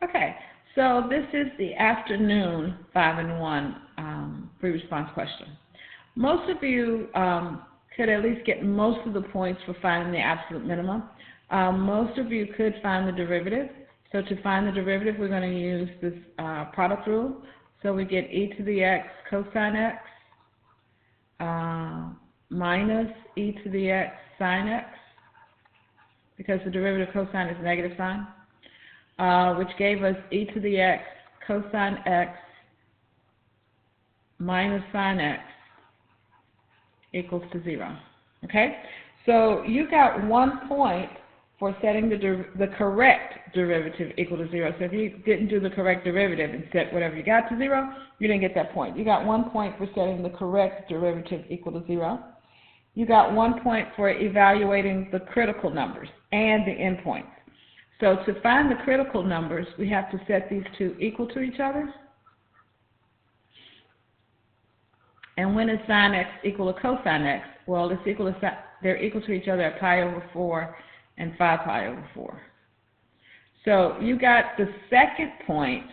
Okay, so this is the afternoon 5-in-1 free response question. Most of you could at least get most of the points for finding the absolute minimum. Most of you could find the derivative. So to find the derivative, we're going to use this product rule. So we get e to the x cosine x minus e to the x sine x, because the derivative of cosine is negative sign, which gave us e to the x cosine x minus sine x equals to 0. Okay? So you got 1 point for setting the correct derivative equal to 0. So if you didn't do the correct derivative and set whatever you got to 0, you didn't get that point. You got 1 point for setting the correct derivative equal to 0. You got 1 point for evaluating the critical numbers and the endpoints. So to find the critical numbers, we have to set these two equal to each other. And when is sine x equal to cosine x? Well, it's equal to, they're equal to each other at pi over 4 and 5 pi over 4. So you got the second point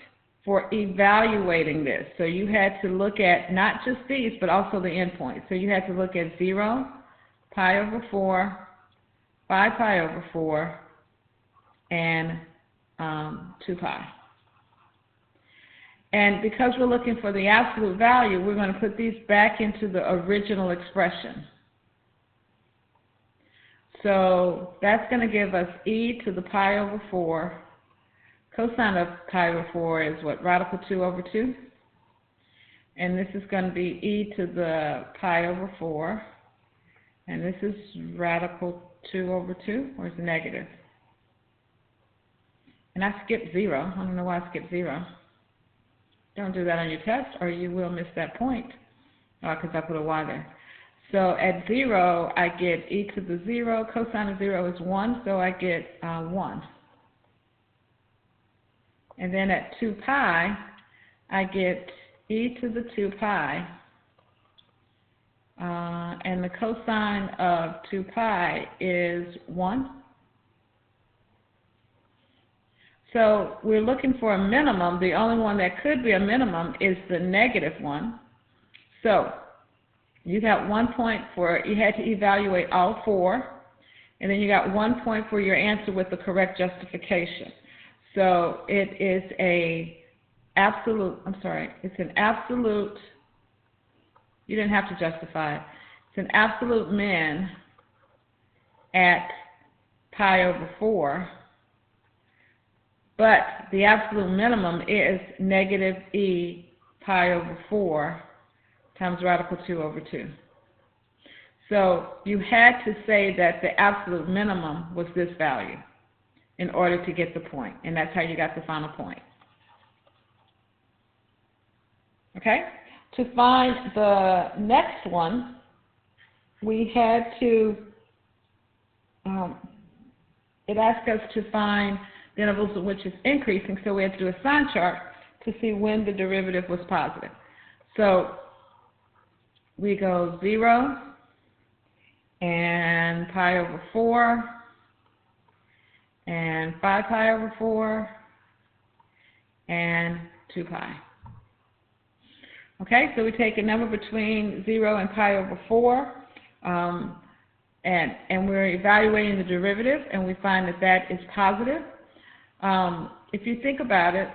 for evaluating this. So you had to look at not just these, but also the endpoints. So you had to look at 0, pi over 4, 5 pi over 4, and 2 pi. And because we're looking for the absolute value, we're going to put these back into the original expression. So that's going to give us e to the pi over 4. Cosine of pi over 4 is what? Radical 2 over 2. And this is going to be e to the pi over 4. And this is radical 2 over 2, or is it negative? And I skipped 0. I don't know why I skipped 0. Don't do that on your test, or you will miss that point, because I put a y there. So at 0, I get e to the 0. Cosine of 0 is 1, so I get 1. And then at 2 pi, I get e to the 2 pi. And the cosine of 2 pi is 1. So we're looking for a minimum. The only one that could be a minimum is the negative one. So you got 1 point for, you had to evaluate all 4, and then you got 1 point for your answer with the correct justification. So it is it's an absolute, you didn't have to justify it. It's an absolute min at pi over 4, but the absolute minimum is negative e pi over 4 times radical 2 over 2. So you had to say that the absolute minimum was this value in order to get the point, and that's how you got the final point. Okay? To find the next one, we had to, it asked us to find the intervals in which it's increasing, so we had to do a sign chart to see when the derivative was positive. So we go 0 and pi over 4 and 5 pi over 4 and 2 pi. Okay, so we take a number between 0 and pi over 4, and we're evaluating the derivative, and we find that that is positive. If you think about it,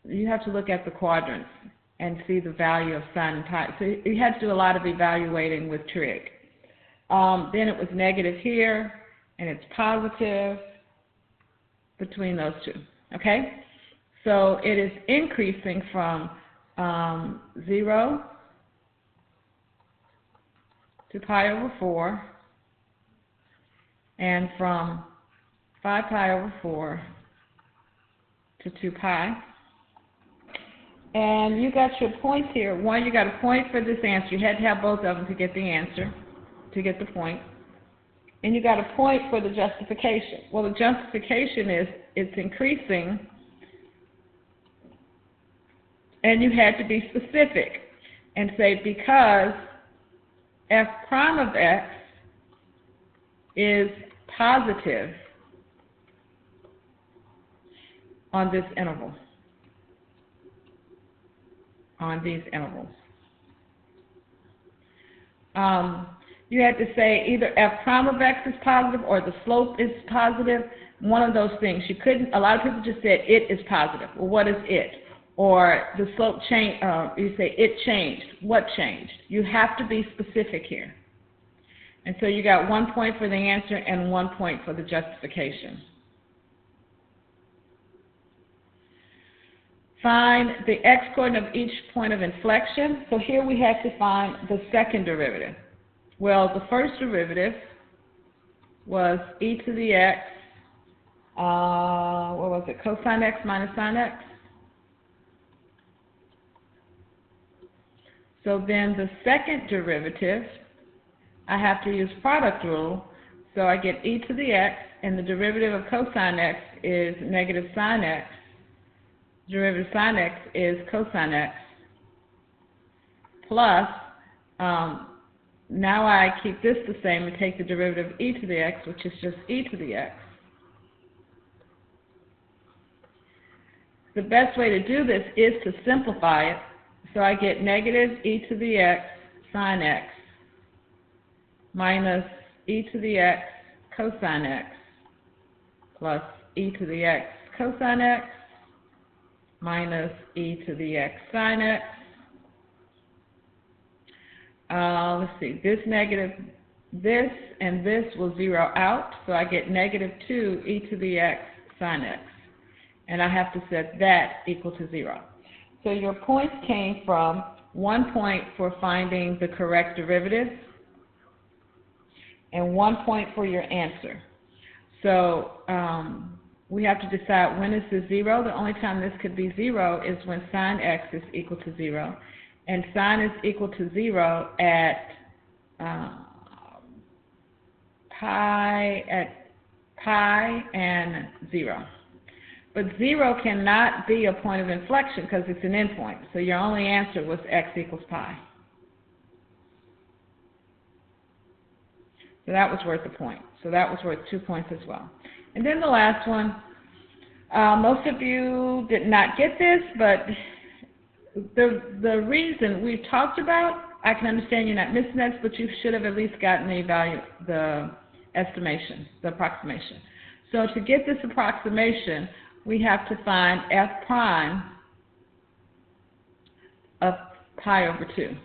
you have to look at the quadrants and see the value of sine and pi. So you had to do a lot of evaluating with trig. Then it was negative here, and it's positive between those two. Okay? So it is increasing from 0 to pi over 4, and from 5 pi over 4 to 2 pi. And you got your points here. One, you got a point for this answer. You had to have both of them to get the answer, to get the point. And you got a point for the justification. Well, the justification is it's increasing, and you had to be specific and say because f prime of x is positive, on this interval, on these intervals. You had to say either f prime of x is positive or the slope is positive, one of those things. You couldn't, a lot of people just said it is positive. Well, what is it? Or the slope changed, you say it changed. What changed? You have to be specific here. And so you got 1 point for the answer and 1 point for the justification. Find the x-coordinate of each point of inflection. So here we have to find the second derivative. Well, the first derivative was e to the x, what was it, cosine x minus sine x. So then the second derivative, I have to use product rule, so I get e to the x, and the derivative of cosine x is negative sine x. Derivative of sine x is cosine x, plus, now I keep this the same and take the derivative of e to the x, which is just e to the x. The best way to do this is to simplify it, so I get negative e to the x sine x minus e to the x cosine x plus e to the x cosine x minus e to the x sine x. Let's see, this negative, this and this will zero out, so I get negative 2 e to the x sine x. And I have to set that equal to 0. So your points came from 1 point for finding the correct derivative and 1 point for your answer. So we have to decide when is this 0. The only time this could be 0 is when sine x is equal to 0. And sine is equal to 0 at pi and 0. But 0 cannot be a point of inflection because it's an endpoint. So your only answer was x equals pi. So that was worth a point. So that was worth 2 points as well. And then the last one, most of you did not get this, but the reason we've talked about, I can understand you're not missing that, but you should have at least gotten the estimation, the approximation. So to get this approximation, we have to find f prime of pi over 2.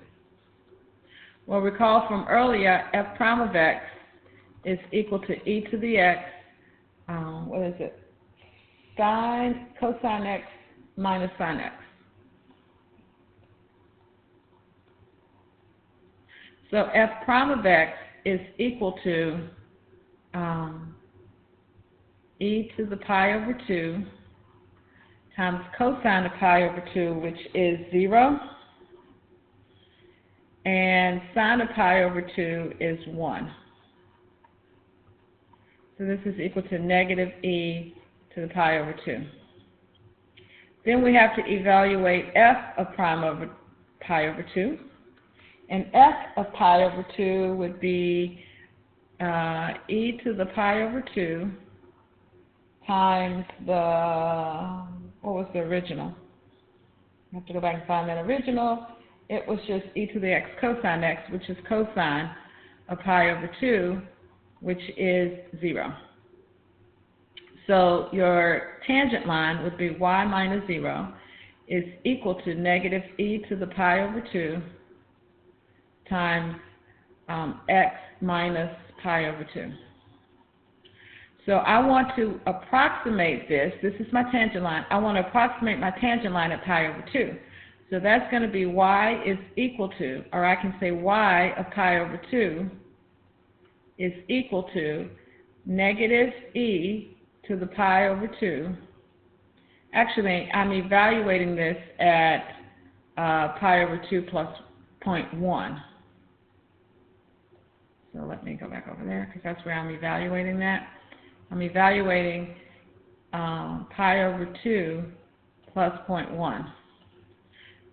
Well, recall from earlier, f prime of x is equal to e to the x, what is it, cosine x minus sine x. So f prime of x is equal to e to the pi over 2 times cosine of pi over 2, which is 0, and sine of pi over 2 is 1. So this is equal to negative e to the pi over 2. Then we have to evaluate f of prime over pi over 2. And f of pi over 2 would be e to the pi over 2 times the, what was the original? I have to go back and find that original. It was just e to the x cosine x, which is cosine of pi over 2, which is 0. So your tangent line would be y minus 0 is equal to negative e to the pi over 2 times x minus pi over 2. So I want to approximate this. This is my tangent line. I want to approximate my tangent line at pi over 2. So that's going to be y is equal to, or I can say y of pi over 2 is equal to negative e to the pi over 2. Actually, I'm evaluating this at pi over 2 plus 0.1. So let me go back over there because that's where I'm evaluating that. I'm evaluating pi over 2 plus 0.1.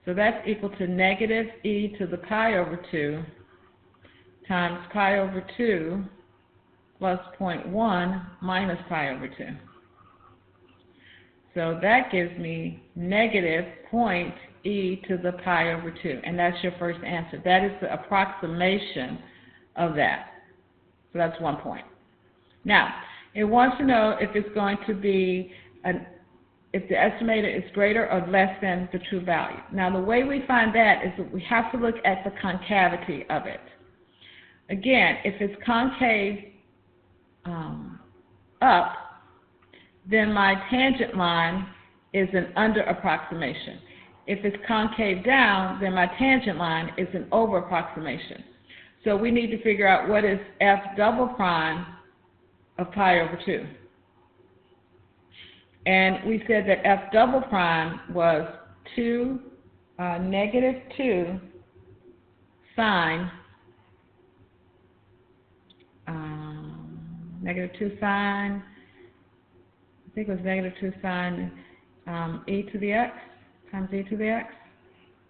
So that's equal to negative e to the pi over 2 times pi over 2 plus 0.1 minus pi over 2. So that gives me negative 0.e to the pi over 2. And that's your first answer. That is the approximation of that. So that's 1 point. Now, it wants to know if it's going to be, if the estimated is greater or less than the true value. Now, the way we find that is that we have to look at the concavity of it. Again, if it's concave up, then my tangent line is an under approximation. If it's concave down, then my tangent line is an over approximation. So we need to figure out what is f double prime of pi over 2. And we said that f double prime was negative 2 sine, I think it was negative 2 sine e to the x times e to the x.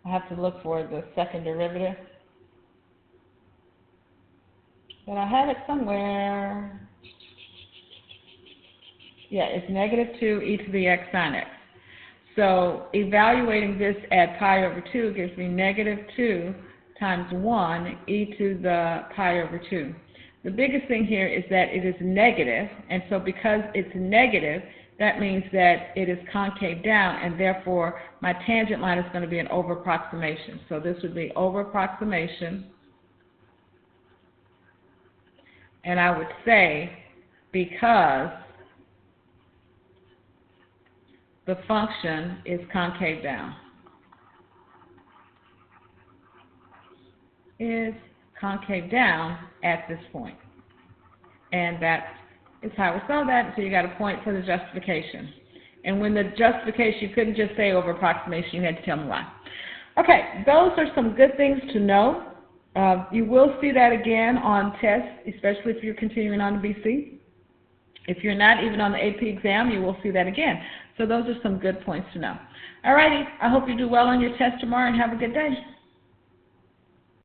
I have to look for the second derivative. But I have it somewhere. Yeah, it's negative 2 e to the x sine x. So evaluating this at pi over 2 gives me negative 2 times 1 e to the pi over 2. The biggest thing here is that it is negative, and so because it's negative, that means that it is concave down, and therefore my tangent line is going to be an over approximation. So this would be over approximation, and I would say because the function is concave down. Is concave down at this point. And that is how we saw that, so you got a point for the justification. And when the justification, you couldn't just say over approximation, you had to tell me why. Okay, those are some good things to know. You will see that again on tests, especially if you're continuing on the BC. If you're not even on the AP exam, you will see that again. So those are some good points to know. All righty, I hope you do well on your test tomorrow and have a good day.